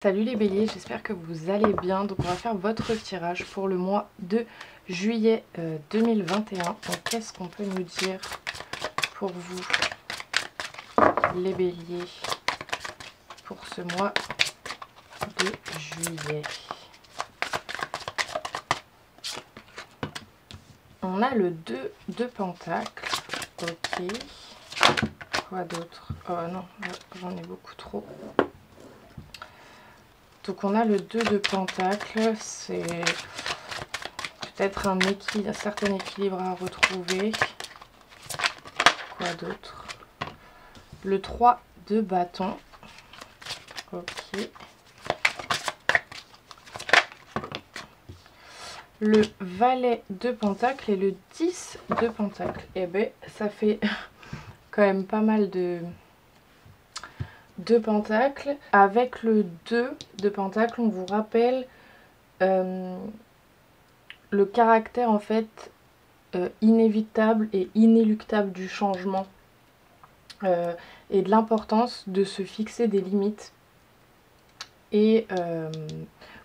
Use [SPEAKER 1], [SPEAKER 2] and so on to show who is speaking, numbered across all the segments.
[SPEAKER 1] Salut les béliers, j'espère que vous allez bien. Donc on va faire votre tirage pour le mois de juillet 2021. Donc qu'est-ce qu'on peut nous dire pour vous les béliers pour ce mois de juillet? On a le 2 de pentacle. Ok. Quoi d'autre? Oh non, j'en ai beaucoup trop. Donc on a le 2 de pentacle, c'est peut-être un certain équilibre à retrouver. Quoi d'autre? Le 3 de bâton. Ok. Le valet de pentacle et le 10 de pentacle. Et ben ça fait quand même pas mal de pentacle. Avec le 2 de pentacle, on vous rappelle le caractère en fait inévitable et inéluctable du changement et de l'importance de se fixer des limites et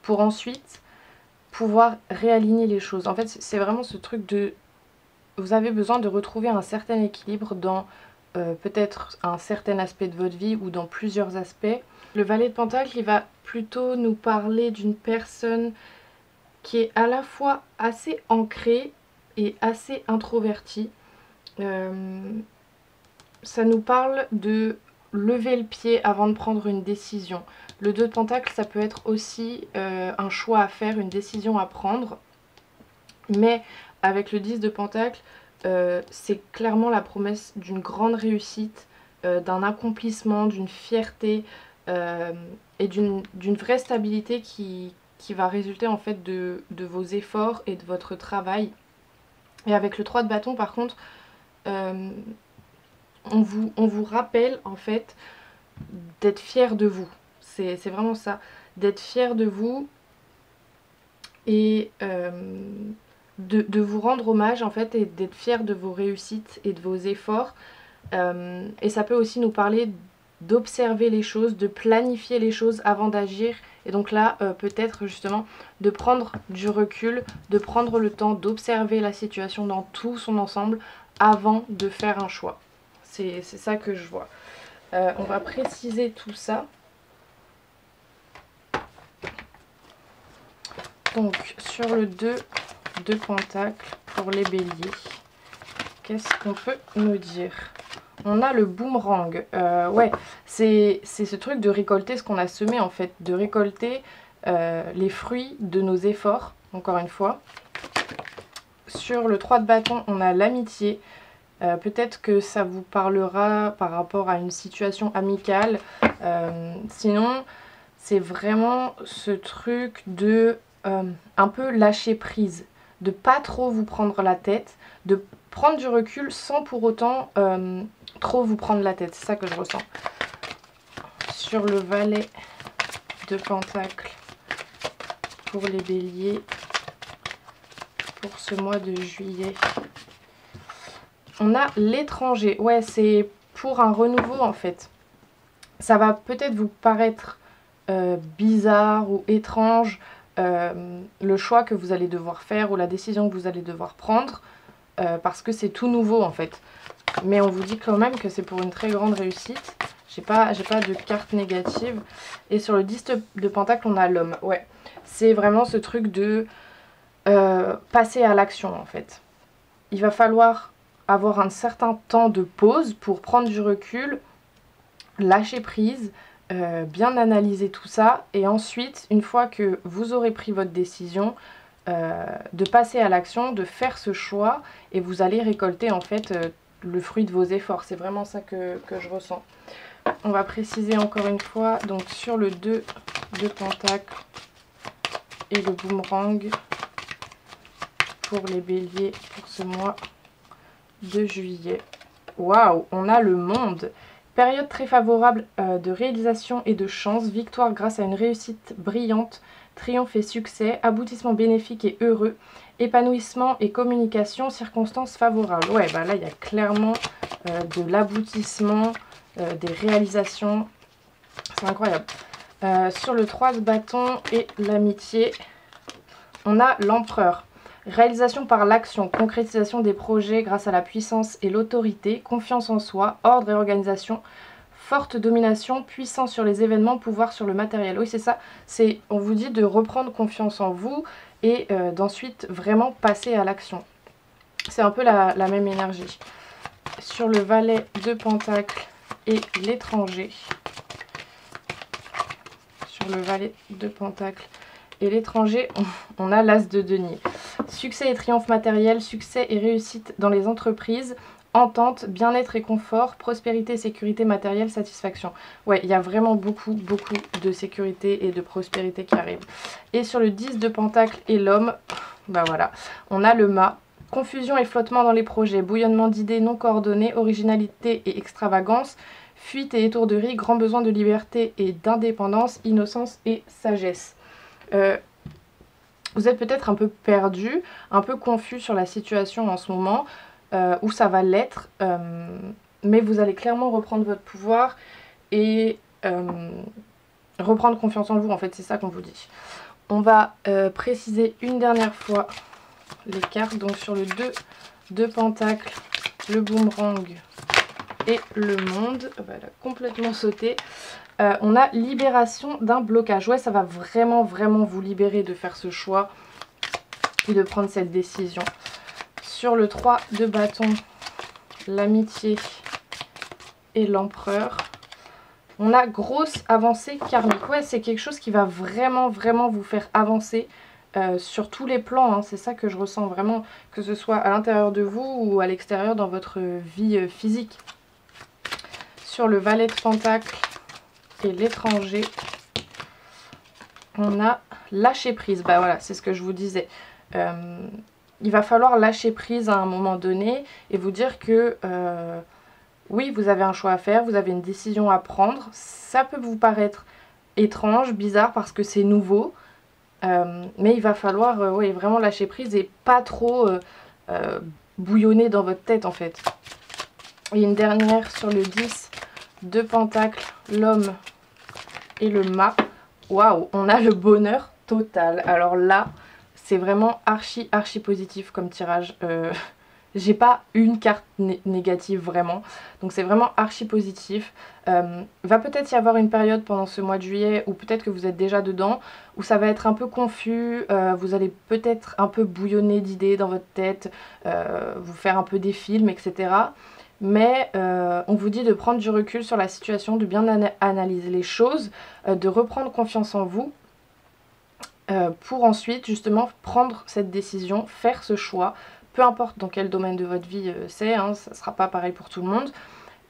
[SPEAKER 1] pour ensuite pouvoir réaligner les choses. En fait, c'est vraiment ce truc de... Vous avez besoin de retrouver un certain équilibre dans peut-être un certain aspect de votre vie ou dans plusieurs aspects. Le valet de pentacle, il va plutôt nous parler d'une personne qui est à la fois assez ancrée et assez introvertie. Ça nous parle de lever le pied avant de prendre une décision. Le 2 de pentacle, ça peut être aussi un choix à faire, une décision à prendre. Mais avec le 10 de pentacle, c'est clairement la promesse d'une grande réussite, d'un accomplissement, d'une fierté et d'une vraie stabilité qui va résulter en fait de vos efforts et de votre travail. Et avec le 3 de bâton par contre, on vous rappelle en fait d'être fier de vous. C'est vraiment ça, d'être fier de vous et de vous rendre hommage en fait et d'être fier de vos réussites et de vos efforts. Et ça peut aussi nous parler d'observer les choses, de planifier les choses avant d'agir. Et donc là, peut-être justement de prendre du recul, de prendre le temps d'observer la situation dans tout son ensemble avant de faire un choix. C'est ça que je vois. On va préciser tout ça. Donc sur le 2 de pentacle pour les béliers, qu'est-ce qu'on peut nous dire? On a le boomerang. Ouais, c'est ce truc de récolter ce qu'on a semé en fait, de récolter les fruits de nos efforts, encore une fois. Sur le 3 de bâton, on a l'amitié. Peut-être que ça vous parlera par rapport à une situation amicale. Sinon, c'est vraiment ce truc de un peu lâcher prise, de pas trop vous prendre la tête, de prendre du recul sans pour autant trop vous prendre la tête. C'est ça que je ressens. Sur le valet de pentacle pour les béliers pour ce mois de juillet, on a l'étranger. Ouais, c'est pour un renouveau en fait. Ça va peut-être vous paraître bizarre ou étrange le choix que vous allez devoir faire ou la décision que vous allez devoir prendre parce que c'est tout nouveau en fait. Mais on vous dit quand même que c'est pour une très grande réussite. J'ai pas de carte négative. Et sur le 10 de pentacle, on a l'homme. Ouais, c'est vraiment ce truc de passer à l'action en fait. Il va falloir avoir un certain temps de pause pour prendre du recul, lâcher prise, bien analyser tout ça. Et ensuite, une fois que vous aurez pris votre décision, de passer à l'action, de faire ce choix. Et vous allez récolter en fait le fruit de vos efforts. C'est vraiment ça que je ressens. On va préciser encore une fois, donc sur le 2 de pentacle et le boomerang pour les béliers pour ce mois de juillet. Waouh, on a le monde. Période très favorable de réalisation et de chance, victoire grâce à une réussite brillante, triomphe et succès, aboutissement bénéfique et heureux, épanouissement et communication, circonstances favorables. Ouais, bah là il y a clairement de l'aboutissement, des réalisations. C'est incroyable. Sur le 3 de bâton et l'amitié, on a l'empereur. Réalisation par l'action, concrétisation des projets grâce à la puissance et l'autorité, confiance en soi, ordre et organisation, forte domination, puissance sur les événements, pouvoir sur le matériel. Oui, c'est ça. On vous dit de reprendre confiance en vous et d'ensuite vraiment passer à l'action. C'est un peu la même énergie. Sur le valet de pentacle et l'étranger. Sur le valet de pentacle et l'étranger, on a l'as de denier. Succès et triomphe matériel, succès et réussite dans les entreprises, entente, bien-être et confort, prospérité, sécurité matérielle, satisfaction. Ouais, il y a vraiment beaucoup de sécurité et de prospérité qui arrivent. Et sur le 10 de pentacle et l'homme, bah voilà, on a le mât. Confusion et flottement dans les projets, bouillonnement d'idées non coordonnées, originalité et extravagance, fuite et étourderie, grand besoin de liberté et d'indépendance, innocence et sagesse. Vous êtes peut-être un peu perdu, un peu confus sur la situation en ce moment, où ça va l'être, mais vous allez clairement reprendre votre pouvoir et reprendre confiance en vous, en fait c'est ça qu'on vous dit. On va préciser une dernière fois les cartes, donc sur le 2 de pentacle, le boomerang et le monde, elle a complètement sauté. On a libération d'un blocage. Ouais, ça va vraiment vous libérer de faire ce choix et de prendre cette décision. Sur le 3 de bâton, l'amitié et l'empereur, on a grosse avancée karmique. Ouais, c'est quelque chose qui va vraiment vous faire avancer sur tous les plans. Hein. C'est ça que je ressens vraiment, que ce soit à l'intérieur de vous ou à l'extérieur dans votre vie physique. Sur le valet de pentacle et l'étranger, on a lâcher prise. Bah voilà, c'est ce que je vous disais. Il va falloir lâcher prise à un moment donné et vous dire que oui, vous avez un choix à faire, vous avez une décision à prendre. Ça peut vous paraître étrange, bizarre parce que c'est nouveau, mais il va falloir oui, vraiment lâcher prise et pas trop bouillonner dans votre tête en fait. Et une dernière sur le 10 de pentacle, l'homme et le mât. Waouh, on a le bonheur total. Alors là, c'est vraiment archi positif comme tirage. J'ai pas une carte négative vraiment. Donc c'est vraiment archi positif. Va peut-être y avoir une période pendant ce mois de juillet, ou peut-être que vous êtes déjà dedans, où ça va être un peu confus. Vous allez peut-être un peu bouillonner d'idées dans votre tête, vous faire un peu des films, etc. Mais on vous dit de prendre du recul sur la situation, de bien analyser les choses, de reprendre confiance en vous pour ensuite justement prendre cette décision, faire ce choix, peu importe dans quel domaine de votre vie c'est, hein, ça ne sera pas pareil pour tout le monde.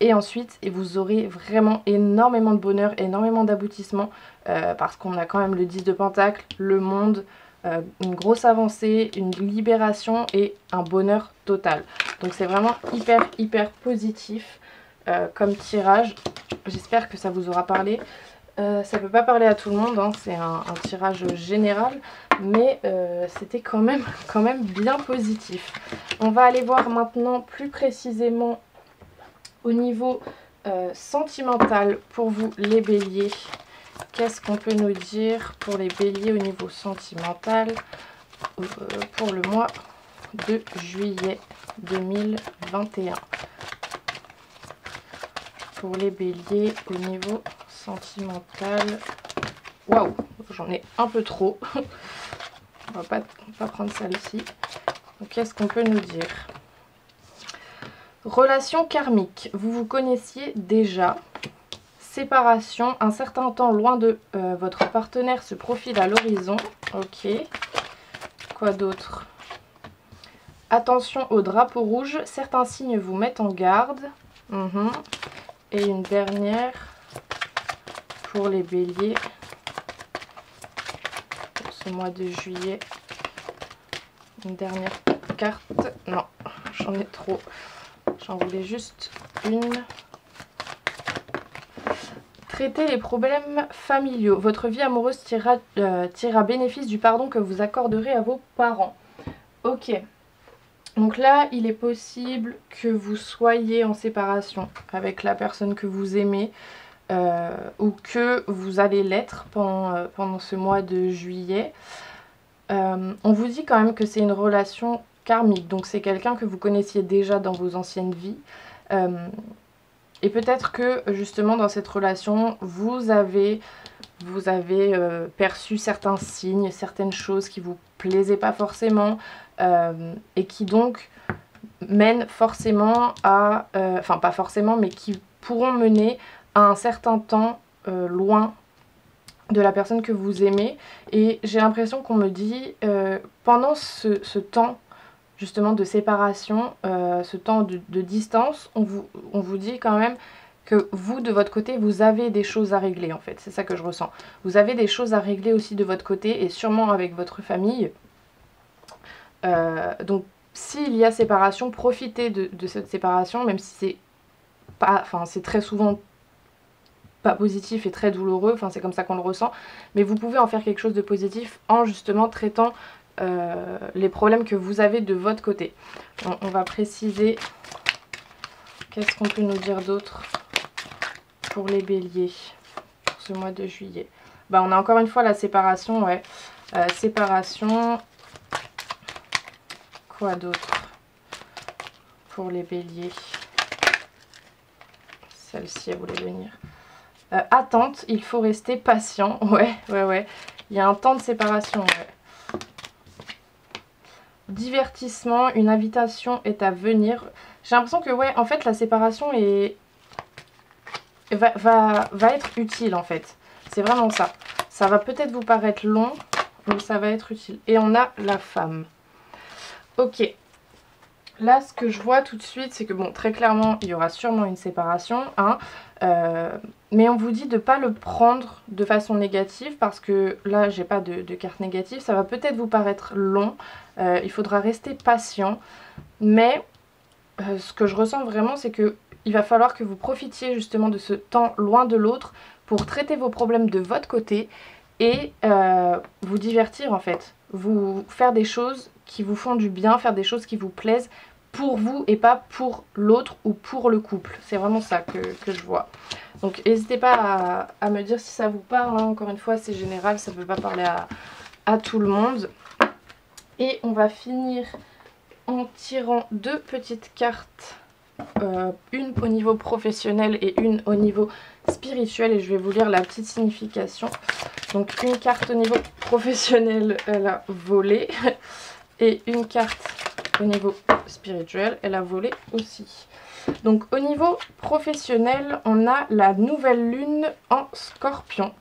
[SPEAKER 1] Et ensuite, vous aurez vraiment énormément de bonheur, énormément d'aboutissement, parce qu'on a quand même le 10 de pentacle, le monde, une grosse avancée, une libération et un bonheur total. Donc c'est vraiment hyper positif comme tirage. J'espère que ça vous aura parlé. Ça peut pas parler à tout le monde, hein, c'est un tirage général, mais c'était quand même bien positif. On va aller voir maintenant plus précisément au niveau sentimental pour vous les béliers. Qu'est-ce qu'on peut nous dire pour les béliers au niveau sentimental pour le mois de juillet 2021? Pour les béliers au niveau sentimental. Waouh, j'en ai un peu trop. On va pas prendre celle-ci. Qu'est-ce qu'on peut nous dire? Relation karmique. Vous vous connaissiez déjà. Séparation. Un certain temps loin de votre partenaire se profile à l'horizon. Ok. Quoi d'autre? Attention au drapeau rouge. Certains signes vous mettent en garde. Et une dernière pour les béliers pour ce mois de juillet. Une dernière carte. Non, j'en ai trop. J'en voulais juste une. Traitez les problèmes familiaux. Votre vie amoureuse tirera bénéfice du pardon que vous accorderez à vos parents. Ok. Donc là, il est possible que vous soyez en séparation avec la personne que vous aimez. ou que vous allez l'être pendant ce mois de juillet. On vous dit quand même que c'est une relation karmique, donc c'est quelqu'un que vous connaissiez déjà dans vos anciennes vies. Et peut-être que justement dans cette relation, vous avez perçu certains signes, certaines choses qui vous plaisaient pas forcément et qui donc mènent forcément à... enfin pas forcément, mais qui pourront mener à un certain temps loin de la personne que vous aimez. Et j'ai l'impression qu'on me dit, pendant ce temps justement de séparation, ce temps de distance, on vous dit quand même que vous, de votre côté, vous avez des choses à régler en fait. C'est ça que je ressens. Vous avez des choses à régler aussi de votre côté et sûrement avec votre famille. Donc s'il y a séparation, profitez de cette séparation, même si c'est pas, enfin c'est très souvent pas positif et très douloureux, enfin c'est comme ça qu'on le ressent, mais vous pouvez en faire quelque chose de positif en justement traitant les problèmes que vous avez de votre côté. On va préciser, qu'est-ce qu'on peut nous dire d'autre pour les béliers pour ce mois de juillet. Bah on a encore une fois la séparation, ouais, séparation, quoi d'autre pour les béliers, celle-ci elle voulait venir. Attente, il faut rester patient. Ouais. Il y a un temps de séparation. Ouais. Divertissement, une invitation est à venir. J'ai l'impression que, ouais, en fait, la séparation va être utile, en fait. C'est vraiment ça. Ça va peut-être vous paraître long, mais ça va être utile. Et on a la femme. Ok. Là, ce que je vois tout de suite, c'est que, bon, très clairement, il y aura sûrement une séparation, hein, mais on vous dit de ne pas le prendre de façon négative, parce que là, j'ai pas de carte négative, ça va peut-être vous paraître long, il faudra rester patient, mais ce que je ressens vraiment, c'est que il va falloir que vous profitiez justement de ce temps loin de l'autre pour traiter vos problèmes de votre côté et vous divertir en fait, vous faire des choses qui vous font du bien, faire des choses qui vous plaisent, pour vous et pas pour l'autre ou pour le couple. C'est vraiment ça que je vois. Donc n'hésitez pas à me dire si ça vous parle, hein. Encore une fois c'est général, ça ne peut pas parler à tout le monde. Et on va finir en tirant deux petites cartes, une au niveau professionnel et une au niveau spirituel, et je vais vous lire la petite signification. Donc une carte au niveau professionnel, elle a volé, et une carte au niveau spirituel, elle a volé aussi. Donc au niveau professionnel, on a la nouvelle lune en Scorpion.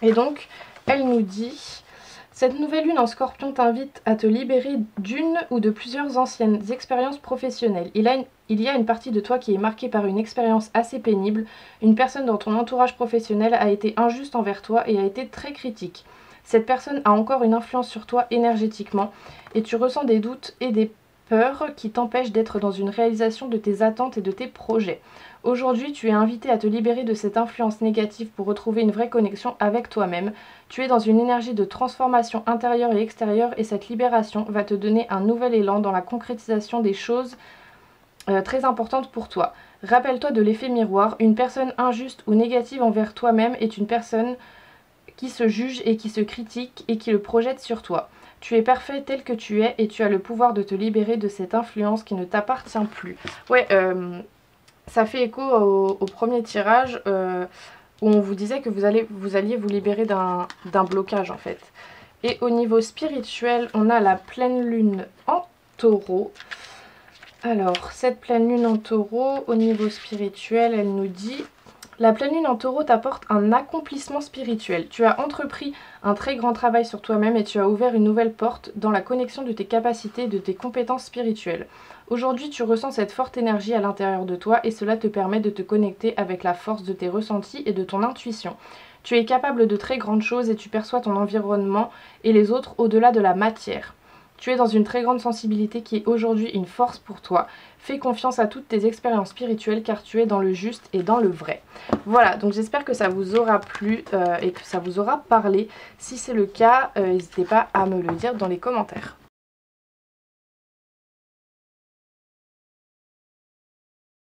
[SPEAKER 1] Et donc, elle nous dit: cette nouvelle lune en Scorpion t'invite à te libérer d'une ou de plusieurs anciennes expériences professionnelles. Il y a une partie de toi qui est marquée par une expérience assez pénible. Une personne dans ton entourage professionnel a été injuste envers toi et a été très critique. Cette personne a encore une influence sur toi énergétiquement et tu ressens des doutes et des peurs qui t'empêchent d'être dans une réalisation de tes attentes et de tes projets. Aujourd'hui, tu es invité à te libérer de cette influence négative pour retrouver une vraie connexion avec toi-même. Tu es dans une énergie de transformation intérieure et extérieure et cette libération va te donner un nouvel élan dans la concrétisation des choses très importantes pour toi. Rappelle-toi de l'effet miroir. Une personne injuste ou négative envers toi-même est une personne qui se juge et qui se critique et qui le projette sur toi. Tu es parfait tel que tu es et tu as le pouvoir de te libérer de cette influence qui ne t'appartient plus. Ouais, ça fait écho au premier tirage où on vous disait que vous alliez vous libérer d'un blocage en fait. Et au niveau spirituel, on a la pleine lune en taureau. Alors, cette pleine lune en taureau, au niveau spirituel, elle nous dit: la pleine lune en taureau t'apporte un accomplissement spirituel. Tu as entrepris un très grand travail sur toi-même et tu as ouvert une nouvelle porte dans la connexion de tes capacités et de tes compétences spirituelles. Aujourd'hui, tu ressens cette forte énergie à l'intérieur de toi et cela te permet de te connecter avec la force de tes ressentis et de ton intuition. Tu es capable de très grandes choses et tu perçois ton environnement et les autres au-delà de la matière. Tu es dans une très grande sensibilité qui est aujourd'hui une force pour toi. Fais confiance à toutes tes expériences spirituelles car tu es dans le juste et dans le vrai. Voilà, donc j'espère que ça vous aura plu et que ça vous aura parlé. Si c'est le cas, n'hésitez pas à me le dire dans les commentaires.